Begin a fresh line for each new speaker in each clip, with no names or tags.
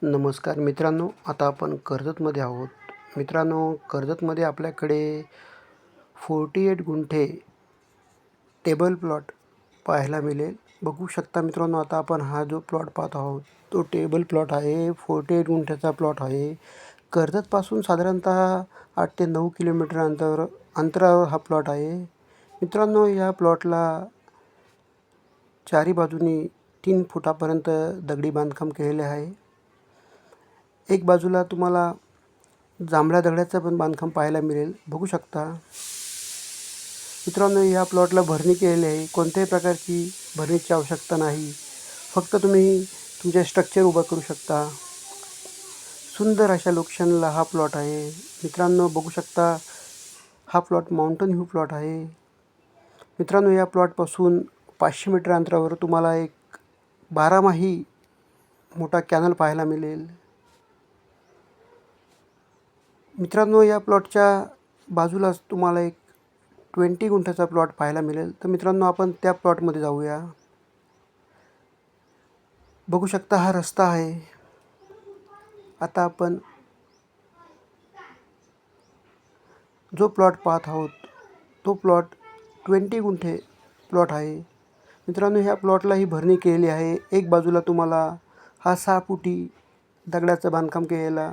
नमस्कार मित्रांनो, आता आपण कर्जतमध्ये आहोत. मित्रांनो, कर्जतमध्ये आपल्याकडे 48 गुंठे टेबल प्लॉट पाहायला मिळेल. बघू शकता मित्रांनो, आता आपण हा जो प्लॉट पाहत आहोत तो टेबल प्लॉट आहे. 48 गुंठ्याचा प्लॉट आहे. कर्जतपासून साधारणतः 8 ते 9 किलोमीटर अंतरावर हा प्लॉट आहे. मित्रांनो, या प्लॉटला चारी बाजूनी 3 फुटापर्यंत दगडी बांधकाम केलेले आहे. एक बाजूला तुम्हाला जांभळ्या दगडाचं पण बांधकाम पाहायला मिळेल. बघू शकता मित्रांनो, या प्लॉटला भरणी केलेली आहे. कोणत्याही प्रकारची भरणीची आवश्यकता नाही. फक्त तुम्ही तुमचे स्ट्रक्चर उभं करू शकता. सुंदर अशा लोकेशनला हा प्लॉट आहे. मित्रांनो, बघू शकता हा प्लॉट माउंटन व्ह्यू प्लॉट आहे. मित्रांनो, या प्लॉटपासून 500 मीटर अंतरावर तुम्हाला एक 12माही मोठा कॅनल पाहायला मिळेल. मित्रांनो, या प्लॉटच्या बाजूलाच तुम्हाला एक 20 गुंठ्याचा प्लॉट पाहायला मिळेल. तर मित्रांनो, आपण त्या प्लॉटमध्ये जाऊया. बघू शकता हा रस्ता आहे. आता आपण जो प्लॉट पाहत आहोत तो प्लॉट 20 गुंठे प्लॉट आहे. मित्रांनो, ह्या प्लॉटला ही भरणी केलेली आहे. एक बाजूला तुम्हाला हा 6 फुटी दगडाचं बांधकाम केलेला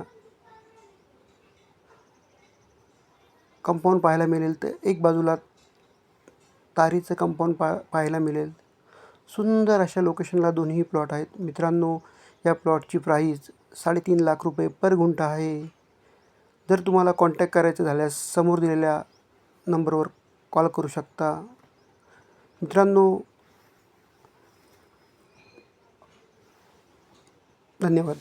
कंपाऊंड पाहायला मिळेल, तर एक बाजूला तारीचं कंपाऊंड पाहायला मिळेल. सुंदर अशा लोकेशनला दोन्ही प्लॉट आहेत. मित्रांनो, या प्लॉटची प्राईस 3.5 लाख रुपये पर गुंठा आहे. जर तुम्हाला कॉन्टॅक्ट करायचं झाल्यास समोर दिलेल्या नंबरवर कॉल करू शकता. मित्रांनो, धन्यवाद.